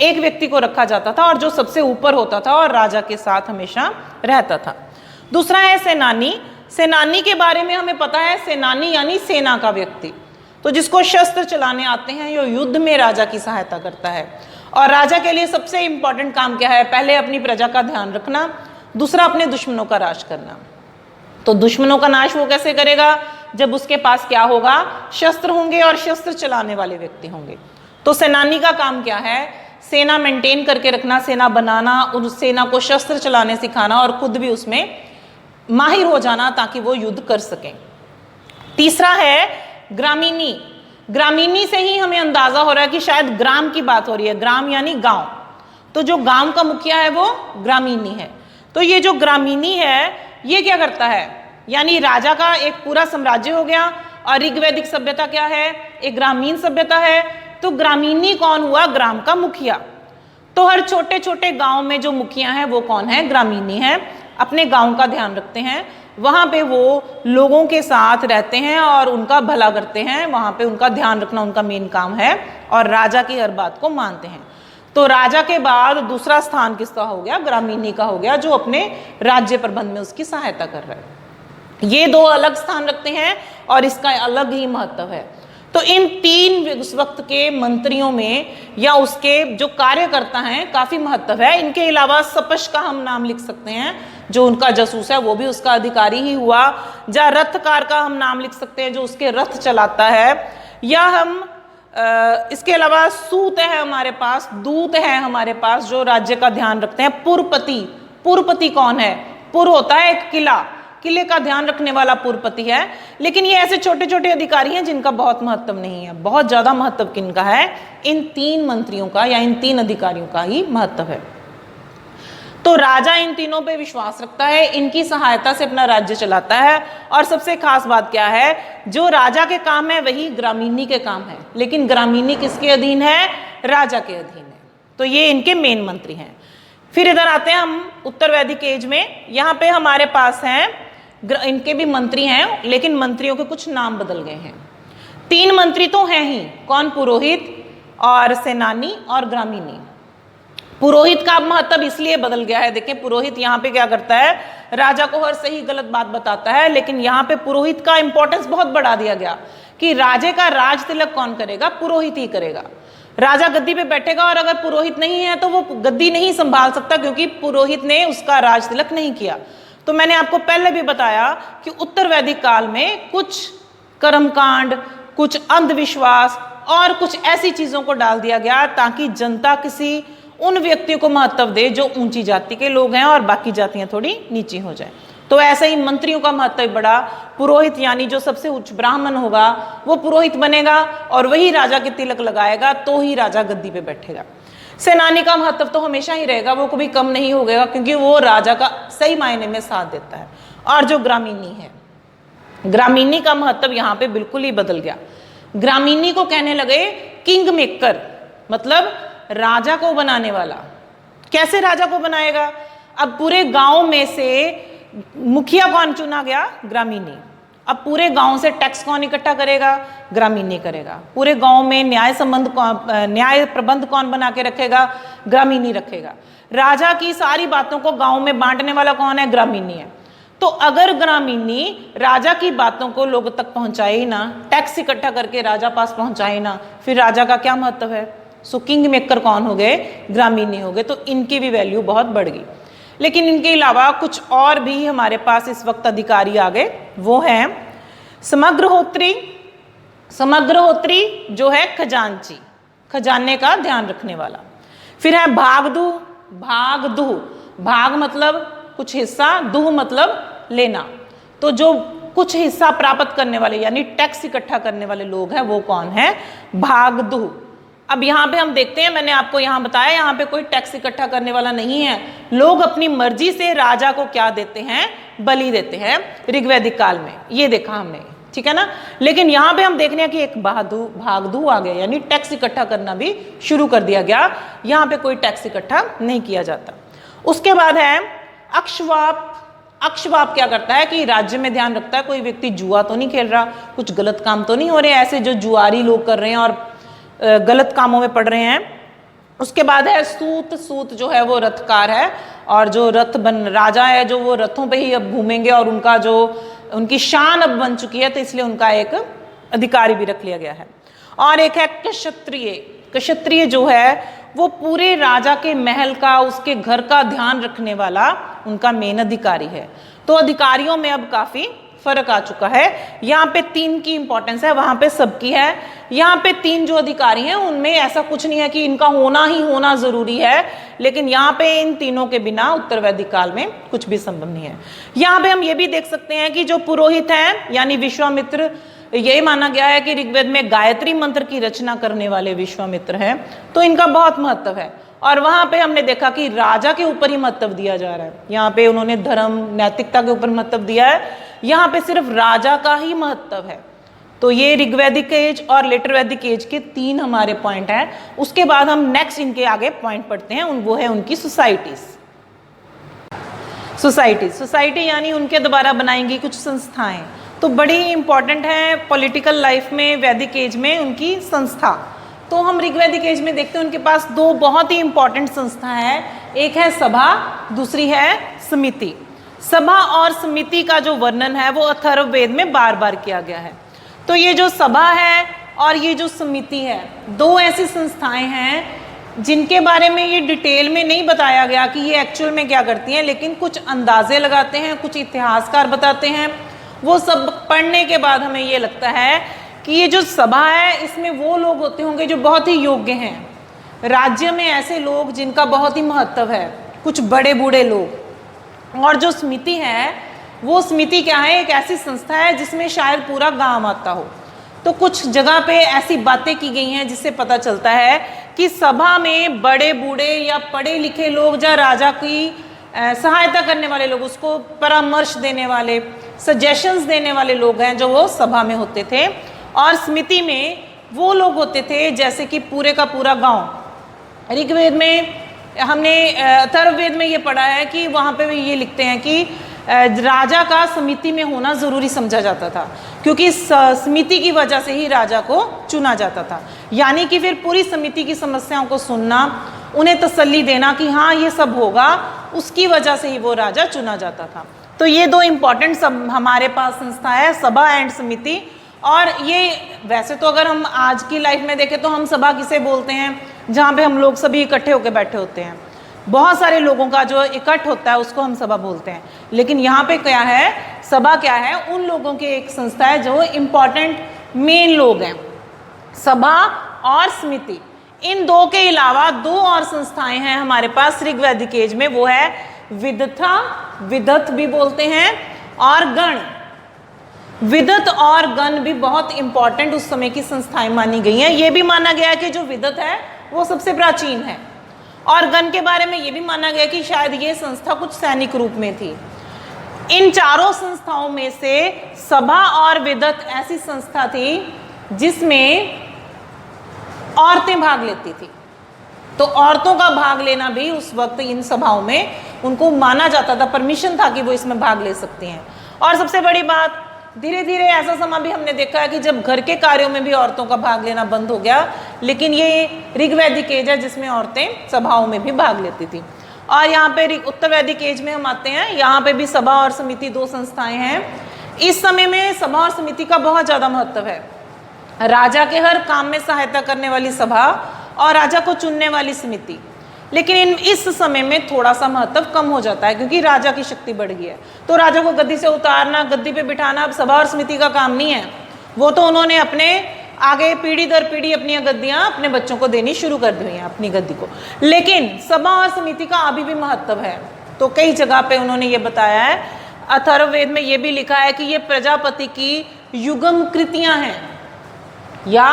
एक व्यक्ति को रखा जाता था और जो सबसे ऊपर होता था और राजा के साथ हमेशा रहता था। दूसरा है सेनानी। सेनानी के बारे में हमें पता है, सेनानी यानी सेना का व्यक्ति, तो जिसको शस्त्र चलाने आते हैं, यो युद्ध में राजा की सहायता करता है। और राजा के लिए सबसे इंपॉर्टेंट काम क्या है? पहले अपनी प्रजा का ध्यान रखना, दूसरा अपने दुश्मनों का नाश करना। तो दुश्मनों का नाश वो कैसे करेगा? जब उसके पास क्या होगा? शस्त्र होंगे और शस्त्र चलाने वाले व्यक्ति होंगे। तो सेनानी का काम क्या है? सेना मेंटेन करके रखना, सेना बनाना, उस सेना को शस्त्र चलाने सिखाना और खुद भी उसमें माहिर हो जाना ताकि वो युद्ध कर सकें। तीसरा है ग्रामीणी। ग्रामीणी से ही हमें अंदाजा हो रहा है कि शायद ग्राम की बात हो रही है। ग्राम यानी गांव, तो जो गांव का मुखिया है वो ग्रामीणी है। तो ये जो ग्रामीणी है ये क्या करता है? यानी राजा का एक पूरा साम्राज्य हो गया। और ऋग्वैदिक सभ्यता क्या है? एक ग्रामीण सभ्यता है। तो ग्रामीणी कौन हुआ? ग्राम का मुखिया। तो हर छोटे छोटे गांव में जो मुखिया है वो कौन है? ग्रामीणी है। अपने गांव का ध्यान रखते हैं, वहां पे वो लोगों के साथ रहते हैं और उनका भला करते हैं। वहां पे उनका ध्यान रखना उनका मेन काम है और राजा की हर बात को मानते हैं। तो राजा के बाद दूसरा स्थान किसका हो गया? ग्रामीणी का हो गया, जो अपने राज्य प्रबंध में उसकी सहायता कर रहा है। ये 2 अलग स्थान रखते हैं और इसका अलग ही महत्व है। तो इन 3 उस वक्त के मंत्रियों में या उसके जो कार्यकर्ता हैं काफी महत्व है। इनके अलावा सपश का हम नाम लिख सकते हैं, जो उनका जासूस है, वो भी उसका अधिकारी ही हुआ। या रथकार का हम नाम लिख सकते हैं, जो उसके रथ चलाता है। या हम इसके अलावा सूत है हमारे पास, दूत है हमारे पास, जो राज्य का ध्यान रखते हैं। पुरपति। पुरपति कौन है? पुर होता है एक किला, किले का ध्यान रखने वाला पुरपति है। लेकिन ये ऐसे छोटे छोटे अधिकारी हैं जिनका बहुत महत्व नहीं है। बहुत ज्यादा महत्व किनका है? इन 3 मंत्रियों का या इन 3 अधिकारियों का ही महत्व है। तो राजा इन तीनों पे विश्वास रखता है, इनकी सहायता से अपना राज्य चलाता है। और सबसे खास बात क्या है? जो राजा के काम है वही ग्रामीणी के काम है, लेकिन ग्रामीणी किसके अधीन है? राजा के अधीन है। तो ये इनके मेन मंत्री हैं। फिर इधर आते हैं हम उत्तर वैदिक एज में। यहाँ पे हमारे पास हैं, इनके भी मंत्री हैं, लेकिन मंत्रियों के कुछ नाम बदल गए हैं। 3 मंत्री तो हैं ही, कौन? पुरोहित और सेनानी और ग्रामीणी। पुरोहित का महत्व इसलिए बदल गया है, देखिए पुरोहित यहाँ पे क्या करता है, राजा को हर सही गलत बात बताता है, लेकिन यहाँ पे पुरोहित का इंपॉर्टेंस बहुत बढ़ा दिया गया कि राजे का राज तिलक कौन करेगा? पुरोहित ही करेगा। राजा गद्दी पे बैठेगा और अगर पुरोहित नहीं है तो वो गद्दी नहीं संभाल सकता, क्योंकि पुरोहित ने उसका राज तिलक नहीं किया। तो मैंने आपको पहले भी बताया कि उत्तर वैदिक काल में कुछ कर्मकांड, कुछ अंधविश्वास और कुछ ऐसी चीजों को डाल दिया गया ताकि जनता किसी उन व्यक्तियों को महत्व दे जो ऊंची जाति के लोग हैं और बाकी जातियां थोड़ी नीची हो जाए। तो ऐसे ही मंत्रियों का महत्व बढ़ा। पुरोहित यानी जो सबसे उच्च ब्राह्मण होगा वो पुरोहित बनेगा और वही राजा के तिलक लगाएगा, तो ही राजा गद्दी पे बैठेगा। सेनानी का महत्व तो हमेशा ही रहेगा, वो कभी कम नहीं होगा, क्योंकि वो राजा का सही मायने में साथ देता है। और जो ग्रामीणी है, ग्रामीणी का महत्व यहाँ पे बिल्कुल ही बदल गया। ग्रामीणी को कहने लगे किंग मेकर, मतलब राजा को बनाने वाला। कैसे राजा को बनाएगा? अब पूरे गांव में से मुखिया कौन चुना गया? ग्रामीणी। अब पूरे गांव से टैक्स कौन इकट्ठा करेगा? ग्रामीणी करेगा। पूरे गांव में न्याय प्रबंध कौन बना के रखेगा? ग्रामीणी रखेगा। राजा की सारी बातों को गांव में बांटने वाला कौन है? ग्रामीणी है। तो अगर ग्रामीणी राजा की बातों को लोगों तक पहुंचाए ही ना, टैक्स इकट्ठा करके राजा पास पहुंचाए ना, फिर राजा का क्या महत्व है? सो किंग मेकर कौन हो गए? ग्रामीणी हो गए। तो इनकी भी वैल्यू बहुत बढ़ गई। लेकिन इनके अलावा कुछ और भी हमारे पास इस वक्त अधिकारी आ गए, वो हैं समग्रहोत्री। समग्रहोत्री जो है खजांची, खजाने का ध्यान रखने वाला। फिर है भागदू। भागदू, भाग मतलब कुछ हिस्सा, दूह मतलब लेना। तो जो कुछ हिस्सा प्राप्त करने वाले यानी टैक्स इकट्ठा करने वाले लोग हैं वो कौन है? भागदू। अब यहाँ पे हम देखते हैं, मैंने आपको यहाँ बताया, यहाँ पे कोई टैक्स इकट्ठा करने वाला नहीं है। लोग अपनी मर्जी से राजा को क्या देते हैं? बलि देते हैं ऋग्वैदिक काल में, ये देखा हमने, ठीक है ना। लेकिन यहाँ पे हम देख रहे हैं कि एक भागदू आ गया, यानी टैक्स इकट्ठा करना भी शुरू कर दिया गया। यहाँ पे कोई टैक्स इकट्ठा नहीं किया जाता। उसके बाद है अक्षवाप। अक्षवाप क्या करता है कि राज्य में ध्यान रखता है कोई व्यक्ति जुआ तो नहीं खेल रहा, कुछ गलत काम तो नहीं हो रहे ऐसे जो जुआरी लोग कर रहे हैं और गलत कामों में पड़ रहे हैं। उसके बाद है सूत। सूत जो है वो रथकार है, और जो रथ राजा है जो वो रथों पे ही अब घूमेंगे और उनका जो उनकी शान अब बन चुकी है, तो इसलिए उनका एक अधिकारी भी रख लिया गया है। और एक है क्षत्रिय। क्षत्रिय जो है वो पूरे राजा के महल का, उसके घर का ध्यान रखने वाला उनका मेन अधिकारी है। तो अधिकारियों में अब काफी फर्क आ चुका है। यहाँ पे 3 की इंपॉर्टेंस है, वहां पे सबकी है। यहाँ पे 3 जो अधिकारी हैं उनमें ऐसा कुछ नहीं है कि इनका होना ही होना जरूरी है, लेकिन यहाँ पे इन तीनों के बिना उत्तर वैदिक काल में कुछ भी संभव नहीं है। यहाँ पे हम ये भी देख सकते हैं कि जो पुरोहित हैं यानी विश्वामित्र, यही माना गया है कि ऋग्वेद में गायत्री मंत्र की रचना करने वाले विश्वामित्र हैं, तो इनका बहुत महत्व है। और वहां पे हमने देखा कि राजा के ऊपर ही महत्व दिया जा रहा है। यहाँ पे उन्होंने धर्म नैतिकता के ऊपर महत्व दिया है, यहाँ पे सिर्फ राजा का ही महत्व है। तो ये ऋग्वैदिक एज और लेटर वैदिक एज के 3 हमारे पॉइंट हैं। उसके बाद हम नेक्स्ट इनके आगे पॉइंट पढ़ते हैं, वो है उनकी सोसाइटीज। सोसाइटी यानी उनके द्वारा बनाएंगी कुछ संस्थाएं, तो बड़ी इंपॉर्टेंट है पॉलिटिकल लाइफ में वैदिक एज में उनकी संस्था। तो हम ऋग्वैदिक एज में देखते हैं उनके पास 2 बहुत ही इंपॉर्टेंट संस्था है, एक है सभा, दूसरी है समिति। सभा और समिति का जो वर्णन है वो अथर्ववेद में बार बार किया गया है। तो ये जो सभा है और ये जो समिति है, 2 ऐसी संस्थाएं हैं जिनके बारे में ये डिटेल में नहीं बताया गया कि ये एक्चुअल में क्या करती हैं, लेकिन कुछ अंदाजे लगाते हैं, कुछ इतिहासकार बताते हैं। वो सब पढ़ने के बाद हमें ये लगता है कि ये जो सभा है इसमें वो लोग होते होंगे जो बहुत ही योग्य हैं, राज्य में ऐसे लोग जिनका बहुत ही महत्व है, कुछ बड़े बूढ़े लोग। और जो समिति है वो समिति क्या है? एक ऐसी संस्था है जिसमें शायद पूरा गांव आता हो। तो कुछ जगह पे ऐसी बातें की गई हैं जिससे पता चलता है कि सभा में बड़े बूढ़े या पढ़े लिखे लोग या राजा की सहायता करने वाले लोग, उसको परामर्श देने वाले, सजेशंस देने वाले लोग हैं जो वो सभा में होते थे। और समिति में वो लोग होते थे जैसे कि पूरे का पूरा गांव। ऋग्वेद में हमने अथर्ववेद में ये पढ़ा है कि वहाँ पे भी ये लिखते हैं कि राजा का समिति में होना ज़रूरी समझा जाता था, क्योंकि समिति की वजह से ही राजा को चुना जाता था। यानी कि फिर पूरी समिति की समस्याओं को सुनना, उन्हें तसल्ली देना कि हाँ ये सब होगा, उसकी वजह से ही वो राजा चुना जाता था। तो ये दो इम्पॉर्टेंट सब हमारे पास संस्था है, सभा एंड समिति। और ये वैसे तो अगर हम आज की लाइफ में देखें तो हम सभा किसे बोलते हैं, जहाँ पे हम लोग सभी इकट्ठे होकर बैठे होते हैं, बहुत सारे लोगों का जो इकट्ठ होता है उसको हम सभा बोलते हैं। लेकिन यहाँ पे क्या है, सभा क्या है, उन लोगों की एक संस्था है जो इम्पॉर्टेंट मेन लोग हैं। सभा और समिति, इन दो के अलावा दो और संस्थाएं हैं हमारे पास ऋग्वैदिक एज में, वो है विदथा, विदथ भी बोलते हैं, और गण। विदत और गण भी बहुत इंपॉर्टेंट उस समय की संस्थाएं मानी गई हैं। ये भी माना गया है कि जो विदत है वो सबसे प्राचीन है, और गण के बारे में ये भी माना गया कि शायद ये संस्था कुछ सैनिक रूप में थी। इन चारों संस्थाओं में से सभा और विदत ऐसी संस्था थी जिसमें औरतें भाग लेती थी। तो औरतों का भाग लेना भी उस वक्त इन सभाओं में उनको माना जाता था, परमिशन था कि वो इसमें भाग ले सकती हैं। और सबसे बड़ी बात, धीरे धीरे ऐसा समय भी हमने देखा है कि जब घर के कार्यों में भी औरतों का भाग लेना बंद हो गया, लेकिन ये ऋग्वैदिक एज है जिसमें औरतें सभाओं में भी भाग लेती थी। और यहाँ पे उत्तर वैदिक एज में हम आते हैं, यहाँ पे भी सभा और समिति दो संस्थाएं हैं। इस समय में सभा और समिति का बहुत ज़्यादा महत्व है। राजा के हर काम में सहायता करने वाली सभा और राजा को चुनने वाली समिति। लेकिन इस समय में थोड़ा सा महत्व कम हो जाता है, क्योंकि राजा की शक्ति बढ़ गई है। तो राजा को गद्दी से उतारना, गद्दी पे बिठाना अब सभा और समिति का काम नहीं है। वो तो उन्होंने अपने आगे पीढ़ी दर पीढ़ी अपनी गद्दियां अपने बच्चों को देनी शुरू कर दी हुई हैं, अपनी गद्दी को। लेकिन सभा और समिति का अभी भी महत्व है। तो कई जगह पे उन्होंने ये बताया है, अथर्ववेद में ये भी लिखा है कि ये प्रजापति की युगम कृतियां हैं, या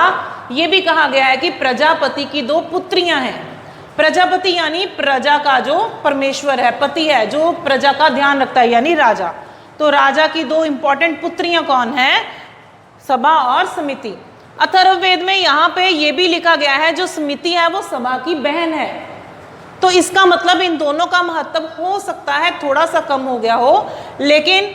ये भी कहा गया है कि प्रजापति की दो पुत्रियां हैं। प्रजापति यानी प्रजा का जो परमेश्वर है, पति है, जो प्रजा का ध्यान रखता है, यानी राजा। तो राजा की दो इंपॉर्टेंट पुत्रियां कौन है, सभा और समिति। अथर्ववेद में यहाँ पे ये भी लिखा गया है जो समिति है वो सभा की बहन है। तो इसका मतलब इन दोनों का महत्व हो सकता है थोड़ा सा कम हो गया हो, लेकिन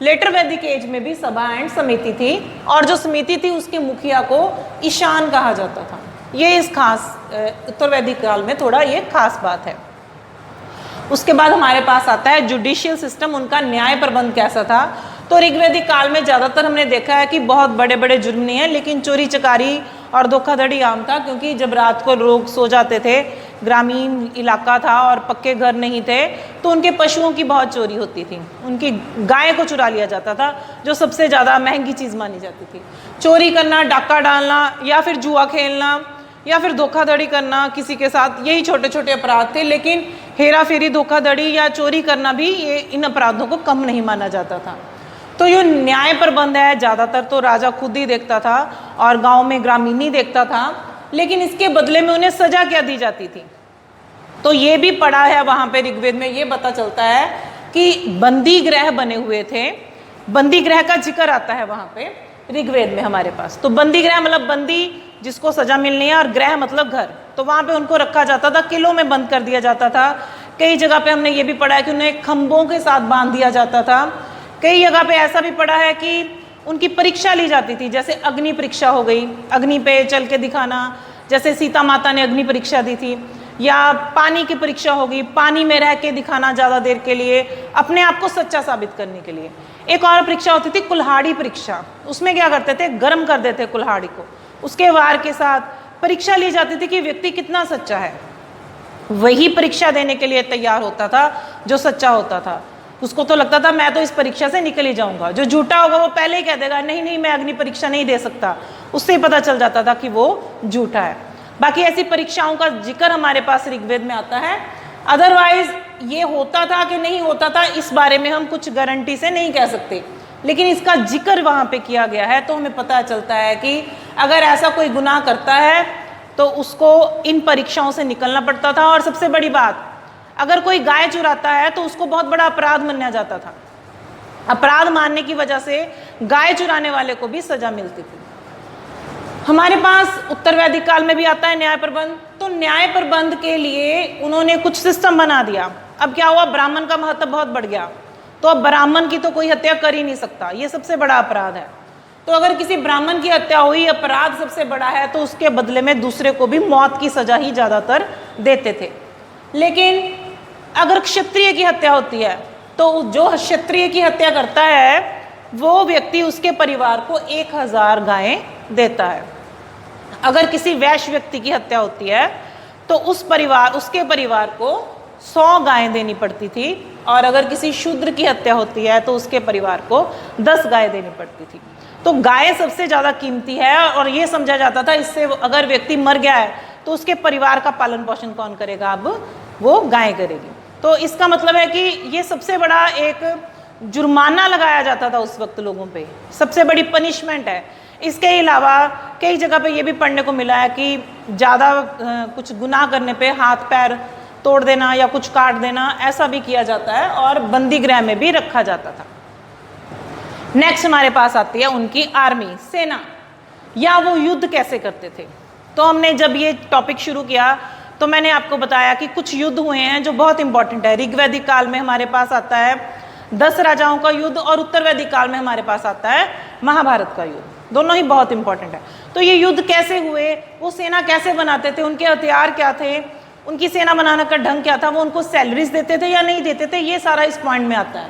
लेटर वैदिक एज में भी सभा एंड समिति थी, और जो समिति थी उसके मुखिया को ईशान कहा जाता था। ये इस खास उत्तर वैदिक काल में थोड़ा ये खास बात है। उसके बाद हमारे पास आता है जुडिशियल सिस्टम, उनका न्याय प्रबंध कैसा था। तो ऋग्वैदिक काल में ज़्यादातर हमने देखा है कि बहुत बड़े बड़े जुर्म नहीं है, लेकिन चोरी चकारी और धोखाधड़ी आम था, क्योंकि जब रात को लोग सो जाते थे, ग्रामीण इलाका था और पक्के घर नहीं थे, तो उनके पशुओं की बहुत चोरी होती थी। उनकी गाय को चुरा लिया जाता था, जो सबसे ज़्यादा महंगी चीज़ मानी जाती थी। चोरी करना, डाका डालना, या फिर जुआ खेलना, या फिर धोखाधड़ी करना किसी के साथ, यही छोटे छोटे अपराध थे। लेकिन हेरा फेरी, धोखाधड़ी या चोरी करना भी ये इन अपराधों को कम नहीं माना जाता था। तो ये न्याय प्रबंध है, ज़्यादातर तो राजा खुद ही देखता था और गांव में ग्रामीण ही देखता था, लेकिन इसके बदले में उन्हें सजा क्या दी जाती थी। तो ये भी पढ़ा है वहाँ पे ऋग्वेद में, ये पता चलता है कि बंदी गृह बने हुए थे। बंदी गृह का जिक्र आता है वहाँ पे ऋग्वेद में हमारे पास। तो बंदी गृह मतलब बंदी जिसको सजा मिलनी है, और गृह मतलब घर। तो वहाँ पे उनको रखा जाता था, किलों में बंद कर दिया जाता था। कई जगह पे हमने ये भी पढ़ा है कि उन्हें खंभों के साथ बांध दिया जाता था। कई जगह पे ऐसा भी पढ़ा है कि उनकी परीक्षा ली जाती थी, जैसे अग्नि परीक्षा हो गई, अग्नि पे चल के दिखाना, जैसे सीता माता ने अग्नि परीक्षा दी थी। या पानी की परीक्षा होगी, पानी में रह के दिखाना ज़्यादा देर के लिए, अपने आप को सच्चा साबित करने के लिए। एक और परीक्षा होती थी कुल्हाड़ी परीक्षा। उसमें क्या करते थे, गर्म कर देते कुल्हाड़ी को, उसके वार के साथ परीक्षा ली जाती थी कि व्यक्ति कितना सच्चा है। वही परीक्षा देने के लिए तैयार होता था जो सच्चा होता था। उसको तो लगता था मैं तो इस परीक्षा से निकल ही जाऊंगा। जो झूठा होगा वो पहले ही कह देगा नहीं नहीं मैं अग्नि परीक्षा नहीं दे सकता। उससे ही पता चल जाता था कि वो झूठा है। बाकी ऐसी परीक्षाओं का जिक्र हमारे पास ऋग्वेद में आता है। अदरवाइज ये होता था कि नहीं होता था, इस बारे में हम कुछ गारंटी से नहीं कह सकते, लेकिन इसका जिक्र वहाँ पे किया गया है, तो हमें पता चलता है कि अगर ऐसा कोई गुनाह करता है तो उसको इन परीक्षाओं से निकलना पड़ता था। और सबसे बड़ी बात, अगर कोई गाय चुराता है तो उसको बहुत बड़ा अपराध माना जाता था। अपराध मानने की वजह से गाय चुराने वाले को भी सजा मिलती थी। हमारे पास उत्तर वैदिक काल में भी आता है न्याय प्रबंध। तो न्याय प्रबंध के लिए उन्होंने कुछ सिस्टम बना दिया। अब क्या हुआ, ब्राह्मण का महत्व बहुत बढ़ गया, तो अब ब्राह्मण की तो कोई हत्या कर ही नहीं सकता, ये सबसे बड़ा अपराध है। तो अगर किसी ब्राह्मण की हत्या हुई, अपराध सबसे बड़ा है, तो उसके बदले में दूसरे को भी मौत की सजा ही ज्यादातर देते थे। लेकिन अगर क्षत्रिय की हत्या होती है तो जो क्षत्रिय की हत्या करता है वो व्यक्ति उसके परिवार को 1000 गायें देता है। अगर किसी वैश्य व्यक्ति की हत्या होती है तो उसके परिवार को 100 गायें देनी पड़ती थी, और अगर किसी शूद्र की हत्या होती है तो उसके परिवार को 10 गायें देनी पड़ती थी। तो गाय सबसे ज्यादा कीमती है, और ये समझा जाता था इससे अगर व्यक्ति मर गया है तो उसके परिवार का पालन पोषण कौन करेगा, अब वो गाय करेगी। तो इसका मतलब है कि ये सबसे बड़ा एक जुर्माना लगाया जाता था उस वक्त लोगों पे, सबसे बड़ी पनिशमेंट है। इसके अलावा कई जगह पे ये भी पढ़ने को मिला है कि ज़्यादा कुछ गुनाह करने पे हाथ पैर तोड़ देना या कुछ काट देना, ऐसा भी किया जाता है, और बंदी गृह में भी रखा जाता था। नेक्स्ट हमारे पास आती है उनकी आर्मी, सेना, या वो युद्ध कैसे करते थे। तो हमने जब ये टॉपिक शुरू किया तो मैंने आपको बताया कि कुछ युद्ध हुए हैं जो बहुत इंपॉर्टेंट है। ऋग्वैदिक काल में हमारे पास आता है 10 राजाओं का युद्ध, और उत्तर वैदिक काल में हमारे पास आता है महाभारत का युद्ध। दोनों ही बहुत इंपॉर्टेंट है। तो ये युद्ध कैसे हुए, वो सेना कैसे बनाते थे, उनके हथियार क्या थे, उनकी सेना बनाने का ढंग क्या था, वो उनको सैलरीज देते थे या नहीं देते थे, ये सारा इस पॉइंट में आता है।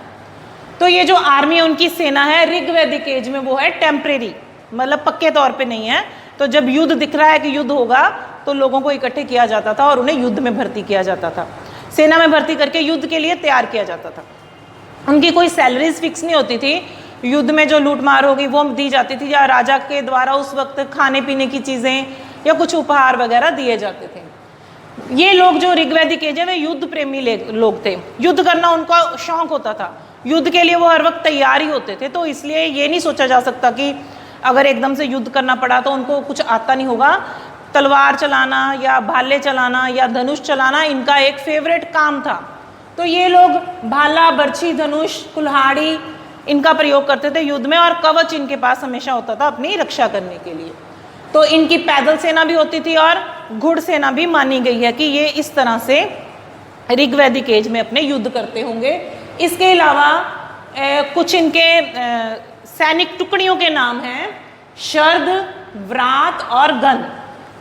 तो ये जो आर्मी है, उनकी सेना है, ऋग्वैदिक एज में वो है टेम्परेरी, मतलब पक्के तौर पे नहीं है। तो जब युद्ध दिख रहा है कि युद्ध होगा तो लोगों को इकट्ठे किया जाता था और उन्हें युद्ध में भर्ती किया जाता था, सेना में भर्ती करके युद्ध के लिए तैयार किया जाता था। उनकी कोई सैलरीज फिक्स नहीं होती थी, युद्ध में जो लूटमार होगी वो दी जाती थी, या राजा के द्वारा उस वक्त खाने पीने की चीज़ें या कुछ उपहार वगैरह दिए जाते थे। ये लोग जो ऋग्वैदिक एज है वे युद्ध प्रेमी लोग थे, युद्ध करना उनका शौक होता था, युद्ध के लिए वो हर वक्त तैयार ही होते थे। तो इसलिए ये नहीं सोचा जा सकता कि अगर एकदम से युद्ध करना पड़ा तो उनको कुछ आता नहीं होगा। तलवार चलाना या भाले चलाना या धनुष चलाना इनका एक फेवरेट काम था। तो ये लोग भाला, बर्छी, धनुष, कुल्हाड़ी इनका प्रयोग करते थे युद्ध में, और कवच इनके पास हमेशा होता था अपनी रक्षा करने के लिए। तो इनकी पैदल सेना भी होती थी और घुड़ सेना भी मानी गई है कि ये इस तरह से ऋग्वैदिक एज में अपने युद्ध करते होंगे। इसके अलावा कुछ इनके सैनिक टुकड़ियों के नाम हैं शर्द, व्रात और गण।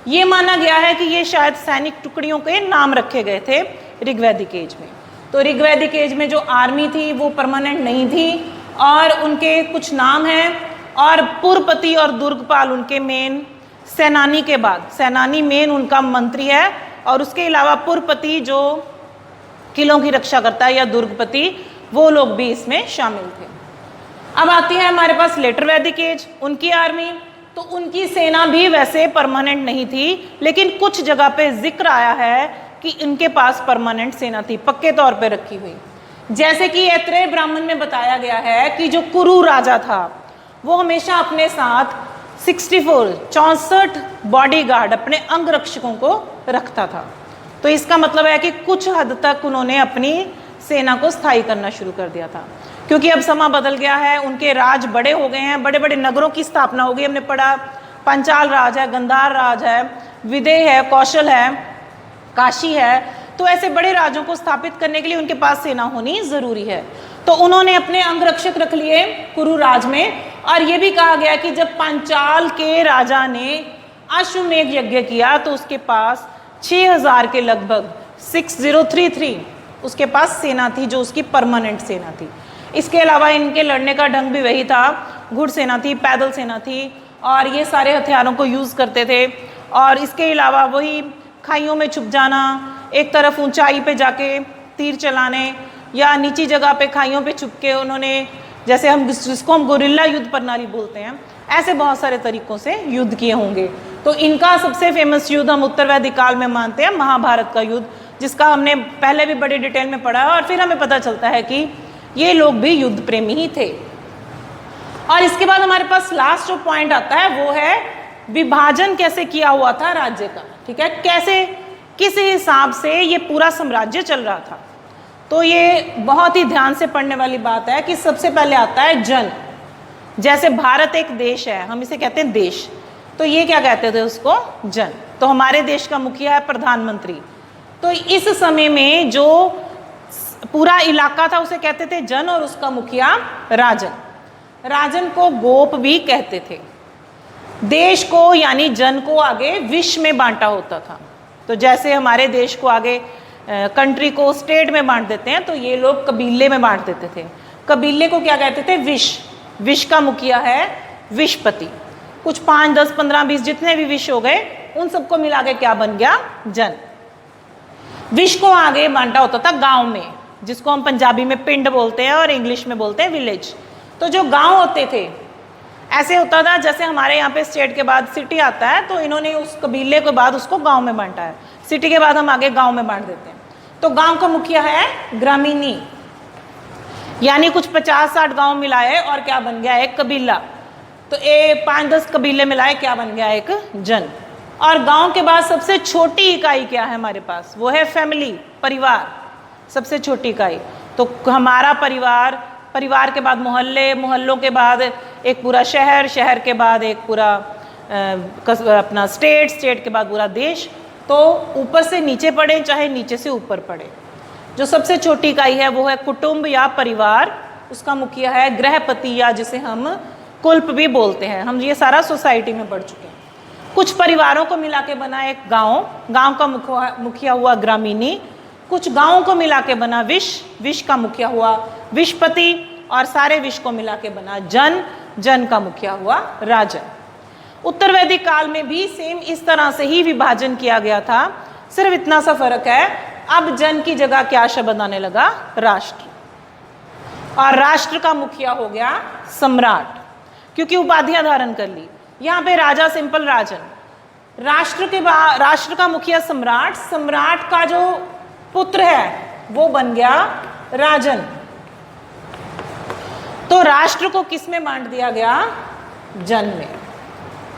ये माना गया है कि ये शायद सैनिक टुकड़ियों के नाम रखे गए थे ऋग्वैदिक एज में। तो ऋग्वैदिक एज में जो आर्मी थी वो परमानेंट नहीं थी, और उनके कुछ नाम हैं, और पुरपति और दुर्गपाल उनके मेन, सेनानी के बाद सेनानी मेन उनका मंत्री है, और उसके अलावा पुरपति जो किलों की रक्षा करता है या दुर्गपति, वो लोग भी इसमें शामिल थे। अब आती है हमारे पास लेटर वैदिक एज, उनकी आर्मी। तो उनकी सेना भी वैसे परमानेंट नहीं थी, लेकिन कुछ जगह पे जिक्र आया है कि इनके पास परमानेंट सेना थी, पक्के तौर पे रखी हुई। जैसे कि ऐत्रेय ब्राह्मण में बताया गया है कि जो कुरु राजा था वो हमेशा अपने साथ 64 बॉडीगार्ड, अपने अंगरक्षकों को रखता था। तो इसका मतलब है कि कुछ हद तक उन्होंने अपनी सेना को स्थायी करना शुरू कर दिया था, क्योंकि अब समा बदल गया है, उनके राज बड़े हो गए हैं, बड़े बड़े नगरों की स्थापना हो गई। हमने पढ़ा पंचाल राज है, गंधार राज है, विदेह है, कौशल है, काशी है। तो ऐसे बड़े राजों को स्थापित करने के लिए उनके पास सेना होनी जरूरी है। तो उन्होंने अपने अंगरक्षक रख लिए कुरु राज में, और ये भी कहा गया कि जब पांचाल के राजा ने अश्वमेध यज्ञ किया तो उसके पास 6000 के लगभग 6033 उसके पास सेना थी, जो उसकी परमानेंट सेना थी। इसके अलावा इनके लड़ने का ढंग भी वही था, घुड़सेना थी, पैदल सेना थी, और ये सारे हथियारों को यूज़ करते थे। और इसके अलावा वही खाइयों में छुप जाना, एक तरफ ऊंचाई पे जाके तीर चलाने, या नीची जगह पे खाइयों पे छुप के उन्होंने, जैसे हम जिसको हम गोरिल्ला युद्ध प्रणाली बोलते हैं, ऐसे बहुत सारे तरीकों से युद्ध किए होंगे। तो इनका सबसे फेमस युद्ध हम उत्तर वैदिक काल में मानते हैं महाभारत का युद्ध, जिसका हमने पहले भी बड़े डिटेल में पढ़ा है, और फिर हमें पता चलता है कि ये लोग भी युद्ध प्रेमी ही थे। और इसके बाद हमारे पास लास्ट जो पॉइंट आता है वो है विभाजन कैसे किया हुआ था राज्य का, ठीक है, कैसे किस हिसाब से ये पूरा साम्राज्य चल रहा था। तो ये बहुत ही ध्यान से पढ़ने वाली बात है कि सबसे पहले आता है जन। जैसे भारत एक देश है, हम इसे कहते हैं देश, तो ये क्या कहते थे उसको, जन। तो हमारे देश का मुखिया है प्रधानमंत्री। तो इस समय में जो पूरा इलाका था उसे कहते थे जन और उसका मुखिया राजन। राजन को गोप भी कहते थे। देश को यानी जन को आगे विश्व में बांटा होता था। तो जैसे हमारे देश को आगे कंट्री को स्टेट में बांट देते हैं, तो ये लोग कबीले में बांट देते थे। कबीले को क्या कहते थे, विश्व। विश्व का मुखिया है विश्वपति। कुछ 5, 10, 15, 20 जितने भी विश्व हो गए, उन सबको मिला के क्या बन गया, जन। विश्व को आगे बांटा होता था गांव में, जिसको हम पंजाबी में पिंड बोलते हैं और इंग्लिश में बोलते हैं विलेज। तो जो गांव होते थे, ऐसे होता था जैसे हमारे यहाँ पे स्टेट के बाद सिटी आता है, तो इन्होंने उस कबीले के बाद उसको गांव में बांटा है। सिटी के बाद हम आगे गांव में बांट देते हैं। तो गांव का मुखिया है ग्रामीणी, यानी कुछ 50-60 गांव मिलाए और क्या बन गया, एक कबीला। तो 5-10 कबीले मिलाए, क्या बन गया, एक जन। और गांव के बाद सबसे छोटी इकाई क्या है हमारे पास, वो है फैमिली, परिवार, सबसे छोटी इकाई। तो हमारा परिवार, परिवार के बाद मोहल्ले, मोहल्लों के बाद एक पूरा शहर, शहर के बाद एक पूरा अपना स्टेट, स्टेट के बाद पूरा देश। तो ऊपर से नीचे पढ़े चाहे नीचे से ऊपर पढ़े, जो सबसे छोटी इकाई है वो है कुटुंब या परिवार। उसका मुखिया है गृहपति, या जिसे हम कुल्प भी बोलते हैं। हम ये सारा सोसाइटी में पढ़ चुके हैं। कुछ परिवारों को मिला के बना एक गांव, गांव का मुखिया हुआ ग्रामीणी। कुछ गांवों को मिला के बना विश्व, विश्व का मुखिया हुआ विश्वपति। और सारे विश्व को मिला के बना जन, जन का मुखिया हुआ राजन। उत्तर वैदिक काल में भी सेम इस तरह से ही विभाजन किया गया था। सिर्फ इतना सा फर्क है, अब जन की जगह क्या शब्द आने लगा, राष्ट्र। और राष्ट्र का मुखिया हो गया सम्राट, क्योंकि उपाधियां धारण कर ली। यहाँ पे राजा सिंपल राजन, राष्ट्र के बाद राष्ट्र का मुखिया सम्राट। सम्राट का जो पुत्र है वो बन गया राजन। तो राष्ट्र को किस में बांट दिया गया, जन में।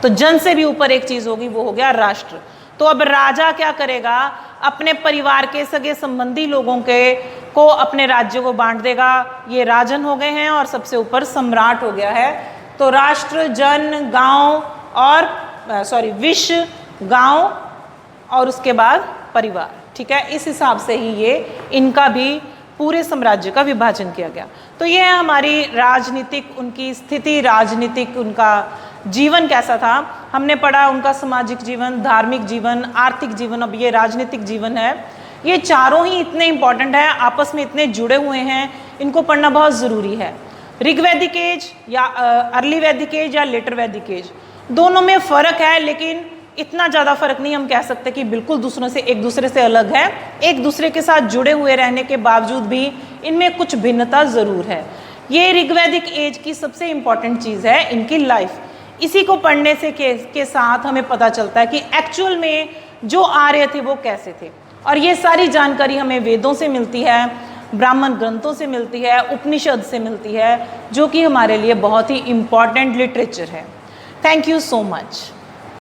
तो जन से भी ऊपर एक चीज होगी, वो हो गया राष्ट्र। तो अब राजा क्या करेगा, अपने परिवार के सगे संबंधी लोगों को अपने राज्य को बांट देगा। ये राजन हो गए हैं और सबसे ऊपर सम्राट हो गया है। तो राष्ट्र, जन, गांव और विश्व, गांव और उसके बाद परिवार। ठीक है, इस हिसाब से ही ये इनका भी पूरे साम्राज्य का विभाजन किया गया। तो ये है हमारी राजनीतिक उनकी स्थिति, राजनीतिक उनका जीवन कैसा था। हमने पढ़ा उनका सामाजिक जीवन, धार्मिक जीवन, आर्थिक जीवन, अब ये राजनीतिक जीवन है। ये चारों ही इतने इंपॉर्टेंट हैं, आपस में इतने जुड़े हुए हैं, इनको पढ़ना बहुत ज़रूरी है। ऋग्वैदिक एज या अर्ली वैदिक एज या लेटर वैदिक एज, दोनों में फ़र्क है, लेकिन इतना ज़्यादा फर्क नहीं हम कह सकते कि बिल्कुल एक दूसरे से अलग है। एक दूसरे के साथ जुड़े हुए रहने के बावजूद भी इनमें कुछ भिन्नता ज़रूर है। ये ऋग्वैदिक एज की सबसे इम्पॉर्टेंट चीज़ है, इनकी लाइफ। इसी को पढ़ने से के साथ हमें पता चलता है कि एक्चुअल में जो आर्य थे वो कैसे थे। और ये सारी जानकारी हमें वेदों से मिलती है, ब्राह्मण ग्रंथों से मिलती है, उपनिषद से मिलती है, जो कि हमारे लिए बहुत ही इम्पॉर्टेंट लिटरेचर है। Thank you so much.